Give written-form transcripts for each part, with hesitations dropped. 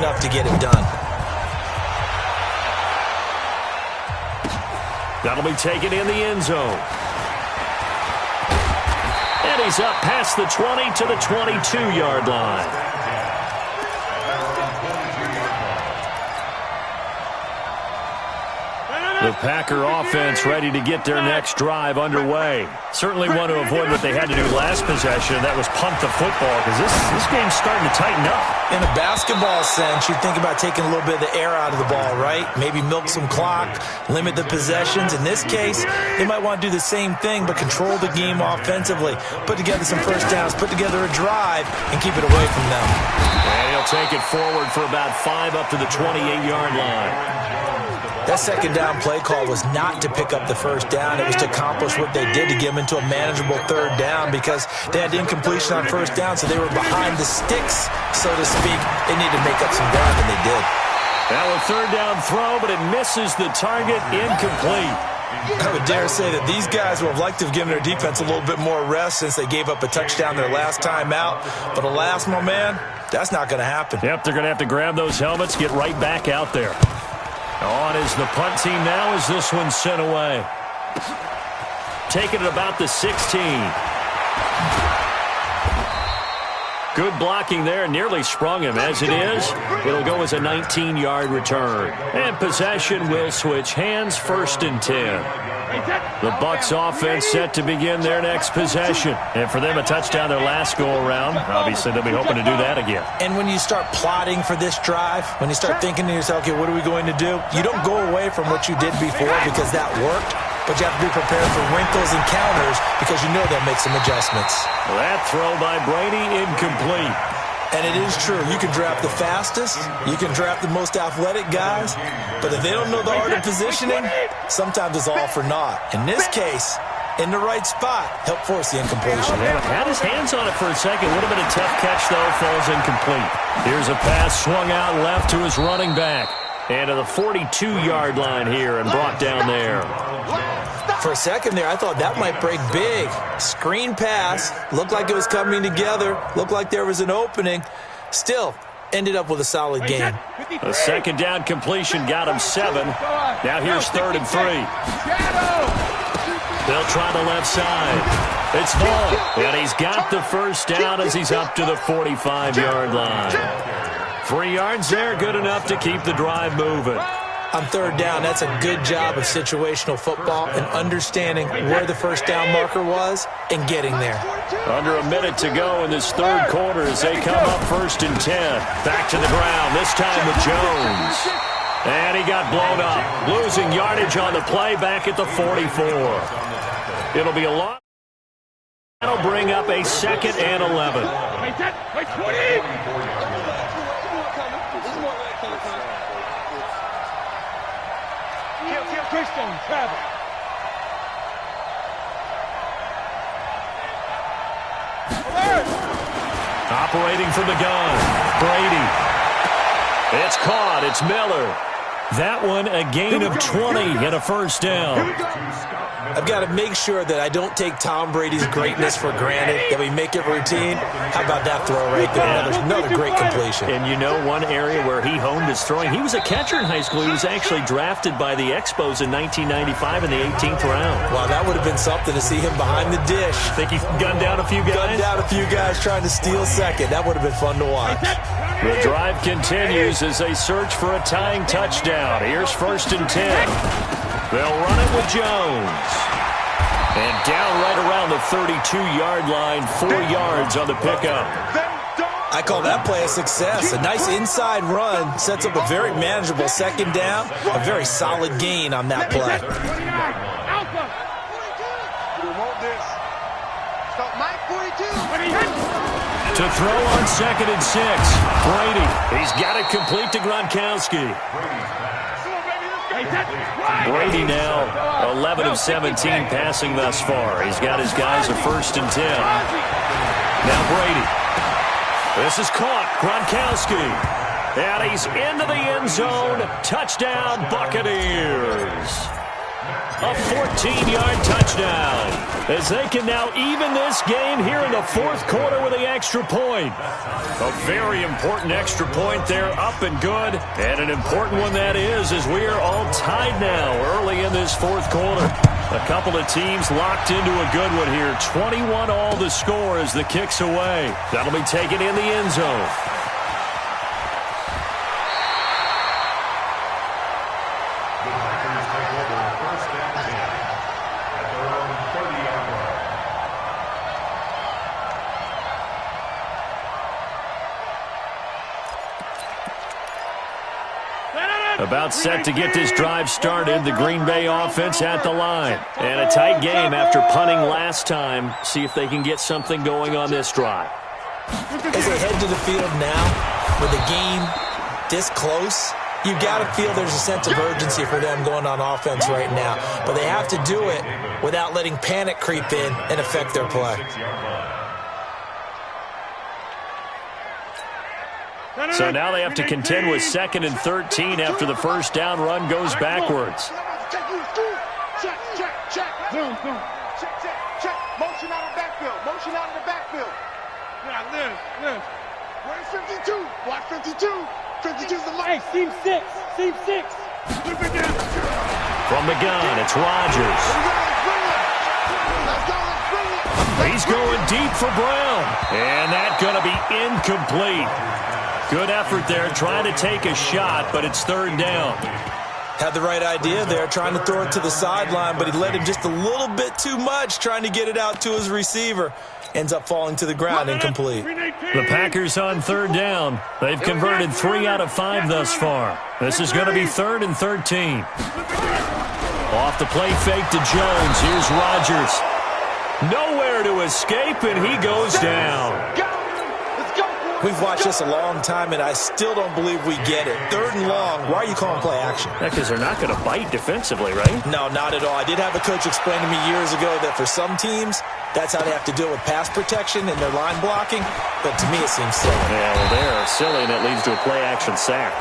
enough to get it done. That'll be taken in the end zone. And he's up past the 20 to the 22-yard line. The Packer offense ready to get their next drive underway. Certainly want to avoid what they had to do last possession, and that was punt the football, because this game's starting to tighten up. In a basketball sense, you think about taking a little bit of the air out of the ball, right? Maybe milk some clock, limit the possessions. In this case, they might want to do the same thing, but control the game offensively. Put together some first downs, put together a drive, and keep it away from them. And he'll take it forward for about 5 up to the 28-yard line. That second down play call was not to pick up the first down. It was to accomplish what they did, to get them into a manageable third down, because they had incompletion on first down, so they were behind the sticks, so to speak. They needed to make up some ground, and they did. Now a third down throw, but it misses the target, incomplete. I would dare say that these guys would have liked to have given their defense a little bit more rest since they gave up a touchdown their last time out. But alas, my man, that's not going to happen. Yep, they're going to have to grab those helmets, get right back out there. On is the punt team now as this one's sent away. Taking it about the 16. Good blocking there, nearly sprung him. As it is, it'll go as a 19-yard return. And possession will switch hands, 1st and 10. The Bucs offense set to begin their next possession. And for them, a touchdown their last go-around. Obviously, they'll be hoping to do that again. And when you start plotting for this drive, when you start thinking to yourself, okay, what are we going to do? You don't go away from what you did before because that worked, but you have to be prepared for wrinkles and counters because you know they'll make some adjustments. That throw by Brady, incomplete. And it is true. You can draft the fastest. You can draft the most athletic guys. But if they don't know the art of positioning, sometimes it's all for naught. In this case, in the right spot, help force the incompletion. Yeah, had his hands on it for a second. Would have been a tough catch, though. Falls incomplete. Here's a pass swung out left to his running back. And to the 42-yard line here and brought down there. For a second there, I thought that might break big. Screen pass. Looked like it was coming together. Looked like there was an opening. Still, ended up with a solid game. A second down completion got him 7. Now here's 3rd and 3. They'll try the left side. It's Vaughn. And he's got the first down as he's up to the 45-yard line. 3 yards there, good enough to keep the drive moving. On 3rd down, that's a good job of situational football and understanding where the first down marker was and getting there. Under a minute to go in this 3rd quarter as they come up 1st and 10. Back to the ground, this time with Jones. And he got blown up. Losing yardage on the play back at the 44. It'll be a lot. That'll bring up a 2nd and 11. Christian travel. Operating from the gun, Brady. It's caught. It's Miller. That one a gain of 20 and a first down. I've got to make sure that I don't take Tom Brady's greatness for granted, that we make it routine. How about that throw right there? Another great completion. And you know one area where he honed his throwing? He was a catcher in high school. He was actually drafted by the Expos in 1995 in the 18th round. Wow, that would have been something to see him behind the dish. Think he gunned down a few guys? Gunned down a few guys trying to steal second. That would have been fun to watch. The drive continues as they search for a tying touchdown. Here's 1st and 10. They'll run it with Jones. And down right around the 32-yard line, 4 yards on the pickup. I call that play a success. A nice inside run sets up a very manageable 2nd down. A very solid gain on that play. To throw on 2nd and 6. Brady. He's got it complete to Gronkowski. Brady now 11 of 17 passing thus far. He's got his guys a 1st and 10. Now Brady. This is caught. Gronkowski. And he's into the end zone. Touchdown, Buccaneers. A 14-yard touchdown. As they can now even this game here in the fourth quarter with the extra point. A very important extra point there, up and good. And an important one that is, as we are all tied now early in this fourth quarter. A couple of teams locked into a good one here. 21 all the score as the kick's away. That'll be taken in the end zone. About set to get this drive started, the Green Bay offense at the line. And a tight game after punting last time. See if they can get something going on this drive. As they head to the field now, with the game this close, you got to feel there's a sense of urgency for them going on offense right now. But they have to do it without letting panic creep in and affect their play. So now they have to contend with 2nd and 13 after the first down run goes backwards. Check. Zoom. Check. Motion out of the backfield. Yeah, live. Where's 52? Watch 52. 52's the mic. Hey, seam six. From the gun, it's Rodgers. Let's go. He's going deep for Brown. And that's going to be incomplete. Good effort there, trying to take a shot, but it's third down. Had the right idea there, trying to throw it to the sideline, but he led him just a little bit too much, trying to get it out to his receiver. Ends up falling to the ground, incomplete. The Packers on third down. They've converted 3 out of 5 thus far. This is going to be 3rd and 13. Off the play fake to Jones. Here's Rodgers. Nowhere to escape, and he goes down. We've watched this a long time, and I still don't believe we get it. 3rd and long. Why are you calling play action? Because they're not going to bite defensively, right? No, not at all. I did have a coach explain to me years ago that for some teams, that's how they have to deal with pass protection and their line blocking. But to me, it seems silly. Yeah, well, they're silly, and it leads to a play action sack.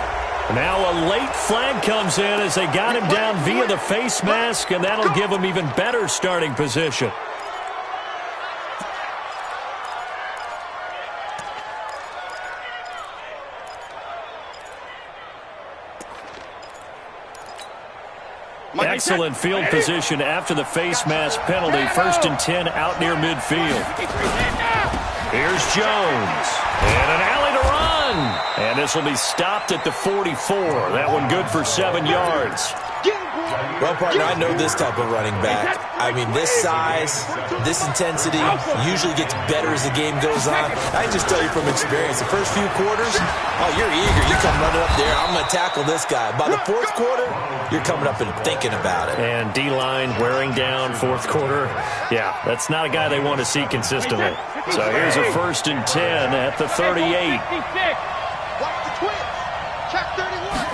Now a late flag comes in as they got him down via the face mask, and that'll give him even better starting position. Excellent field position after the face mask penalty. 1st and 10 out near midfield. Here's Jones. And an alley to run. And this will be stopped at the 44. That one good for 7 yards. Well, partner, I know this type of running back. I mean, this size, this intensity usually gets better as the game goes on. I can just tell you from experience, the first few quarters, oh, you're eager. You come running up there. I'm going to tackle this guy. By the 4th quarter, you're coming up and thinking about it. And D-line wearing down 4th quarter. Yeah, that's not a guy they want to see consistently. So here's a 1st and 10 at the 38. Watch the twins. Check 31.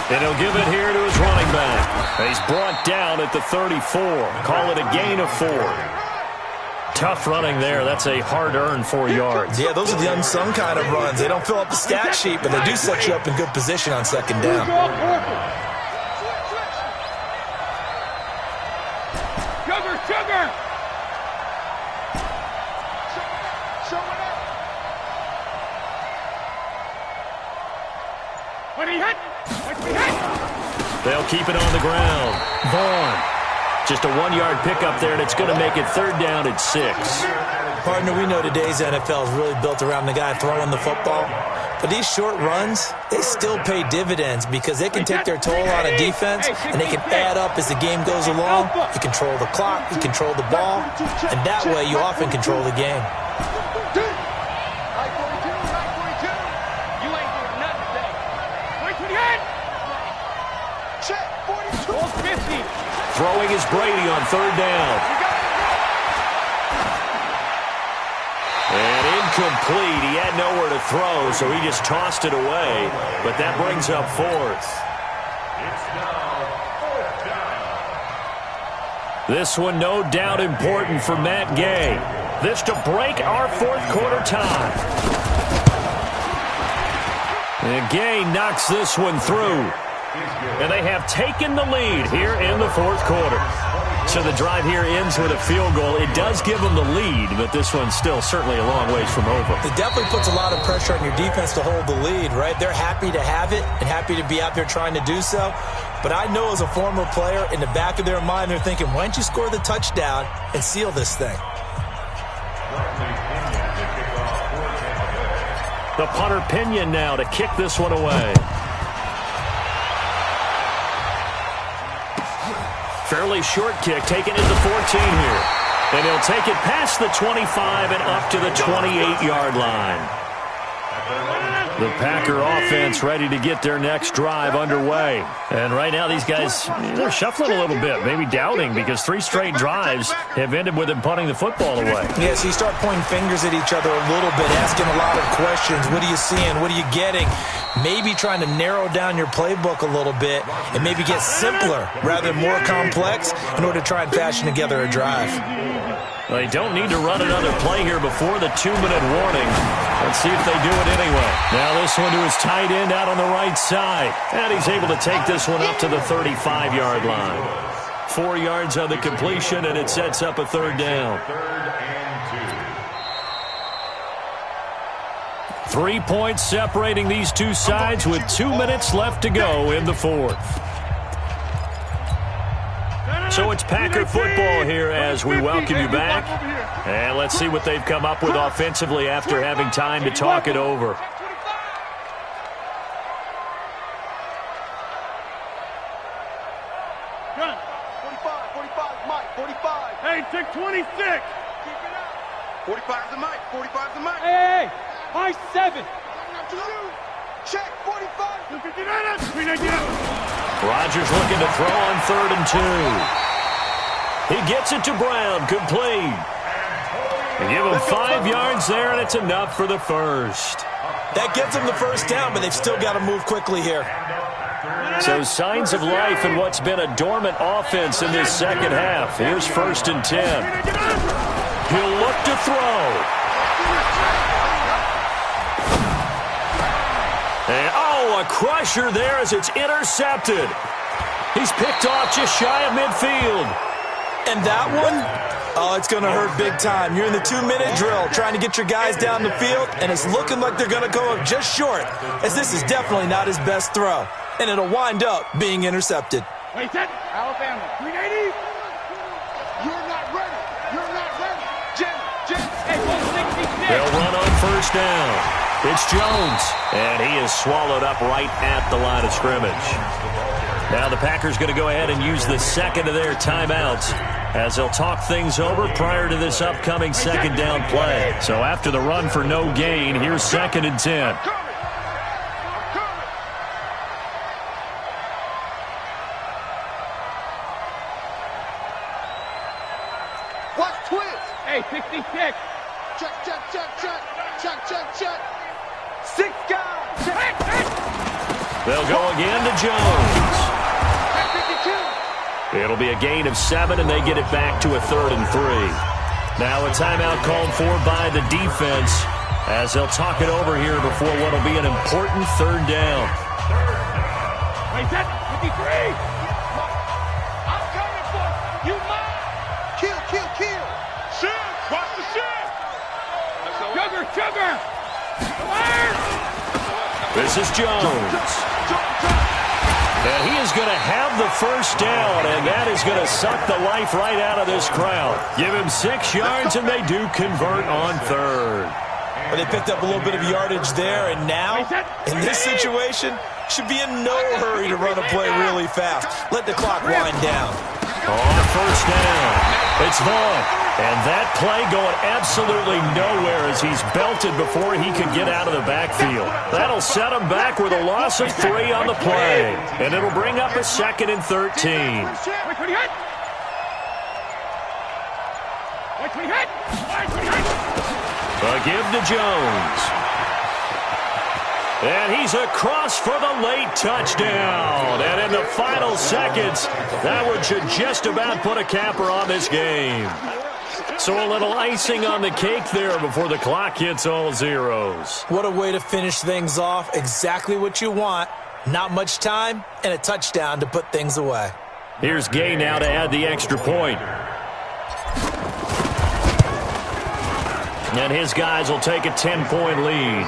And he'll give it here to his running back. He's brought down at the 34. Call it a gain of 4. Tough running there. That's a hard-earned 4 yards. Yeah, those are the unsung kind of runs. They don't fill up the stat sheet, but they do set you up in good position on 2nd down. Sugar! When he hit! They'll keep it on the ground. Vaughn. Just a 1-yard pickup there, and it's going to make it 3rd down at 6. Partner, we know today's NFL is really built around the guy throwing the football. But these short runs, they still pay dividends because they can take their toll on a defense, and they can add up as the game goes along. You control the clock, you control the ball, and that way you often control the game. Throwing is Brady on 3rd down. And incomplete. He had nowhere to throw, so he just tossed it away. But that brings up 4th. This one no doubt important for Matt Gay. This to break our 4th quarter tie. And Gay knocks this one through. And they have taken the lead here in the fourth quarter. So the drive here ends with a field goal. It does give them the lead, but this one's still certainly a long ways from over. It definitely puts a lot of pressure on your defense to hold the lead, right? They're happy to have it and happy to be out there trying to do so. But I know as a former player, in the back of their mind, they're thinking, why don't you score the touchdown and seal this thing? The punter Pinion now to kick this one away. Fairly short kick, taken at the 14 here. And he'll take it past the 25 and up to the 28-yard line. The Packer offense ready to get their next drive underway. And right now these guys, they're shuffling a little bit, maybe doubting, because 3 straight drives have ended with them punting the football away. Yeah, so you start pointing fingers at each other a little bit, asking a lot of questions. What are you seeing? What are you getting? Maybe trying to narrow down your playbook a little bit and maybe get simpler rather than more complex in order to try and fashion together a drive. They don't need to run another play here before the 2-minute warning. Let's see if they do it anyway. Now this one to his tight end out on the right side. And he's able to take this one up to the 35-yard line. 4 yards on the completion, and it sets up a third down. 3 points separating these two sides with 2 minutes left to go in the fourth. So it's Packer football here as we welcome you back. And let's see what they've come up with offensively after having time to talk it over. Run. 45, Mike, 45. Hey, take 26. 45 to Mike, 45 to Mike. Hey, my 7. To you. Check, 45. Rodgers looking to throw on 3rd and 2. He gets it to Brown, complete. They give him 5 yards there, and it's enough for the first. That gets them the first down, but they've still got to move quickly here. So signs of life in what's been a dormant offense in this second half. Here's 1st and 10. He'll look to throw. And, a crusher there as it's intercepted. He's picked off just shy of midfield. And that one, it's going to hurt big time. You're in the 2-minute drill trying to get your guys down the field, and it's looking like they're going to go up just short, as this is definitely not his best throw. And it'll wind up being intercepted. Wait, set. Alabama, 380. You're not ready. You're not ready. Jim. Hey, 166. They'll run on 1st down. It's Jones, and he is swallowed up right at the line of scrimmage. Now the Packers going to go ahead and use the second of their timeouts as they'll talk things over prior to this upcoming 2nd down play. So after the run for no gain, here's 2nd and 10. Watch twist. Hey, 66. Check. 6 guys. They'll go again to Jones. 52. It'll be a gain of 7, and they get it back to a 3rd and 3. Now a timeout called for by the defense as they'll talk it over here before what will be an important 3rd down. Wait, set. 53. I'm coming for you. You mine. Kill. Shift. Watch the shift. Sugar. This is Jones. And he is going to have the first down, and that is going to suck the life right out of this crowd. Give him 6 yards, and they do convert on 3rd. But they picked up a little bit of yardage there, and now, in this situation, should be in no hurry to run a play really fast. Let the clock wind down. On 1st down, it's Vaughn. And that play going absolutely nowhere as he's belted before he could get out of the backfield. That'll set him back with a loss of 3 on the play. And it'll bring up a 2nd and 13. A give to Jones. And he's across for the late touchdown. And in the final seconds, that one should just about put a capper on this game. So a little icing on the cake there before the clock hits all zeros. What a way to finish things off. Exactly what you want Not much time and a touchdown to put things away. Here's Gay now to add the extra point. And his guys will take a 10-point lead.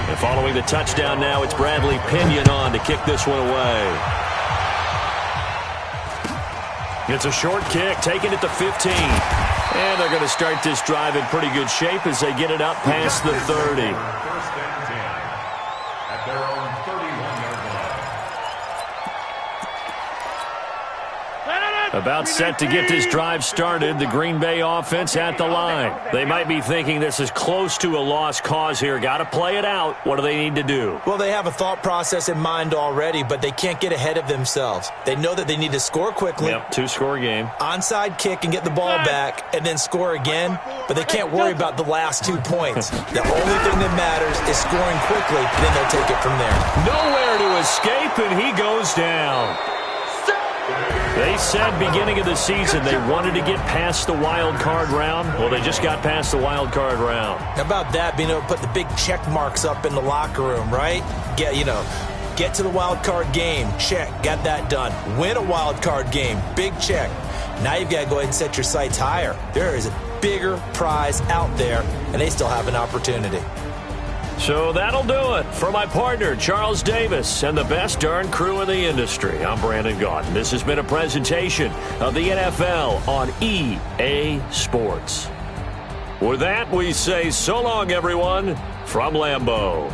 And following the touchdown now, it's Bradley Pinion on to kick this one away. It's a short kick, taking it to 15. And they're going to start this drive in pretty good shape as they get it up past the 30. About set to get this drive started, the Green Bay offense at the line. They might be thinking this is close to a lost cause here. Got to play it out. What do they need to do? Well, they have a thought process in mind already, but they can't get ahead of themselves. They know that they need to score quickly. Yep, two-score game. Onside kick and get the ball back and then score again, but they can't worry about the last 2 points. The only thing that matters is scoring quickly, then they'll take it from there. Nowhere to escape, and he goes down. They said beginning of the season they wanted to get past the wild card round. Well, they just got past the wild card round. How about that, being able to put the big check marks up in the locker room, right? Get to the wild card game, check, got that done. Win a wild card game, big check. Now you've got to go ahead and set your sights higher. There is a bigger prize out there, and they still have an opportunity. So that'll do it. For my partner, Charles Davis, and the best darn crew in the industry, I'm Brandon Gaudin. This has been a presentation of the NFL on EA Sports. With that, we say so long, everyone, from Lambeau.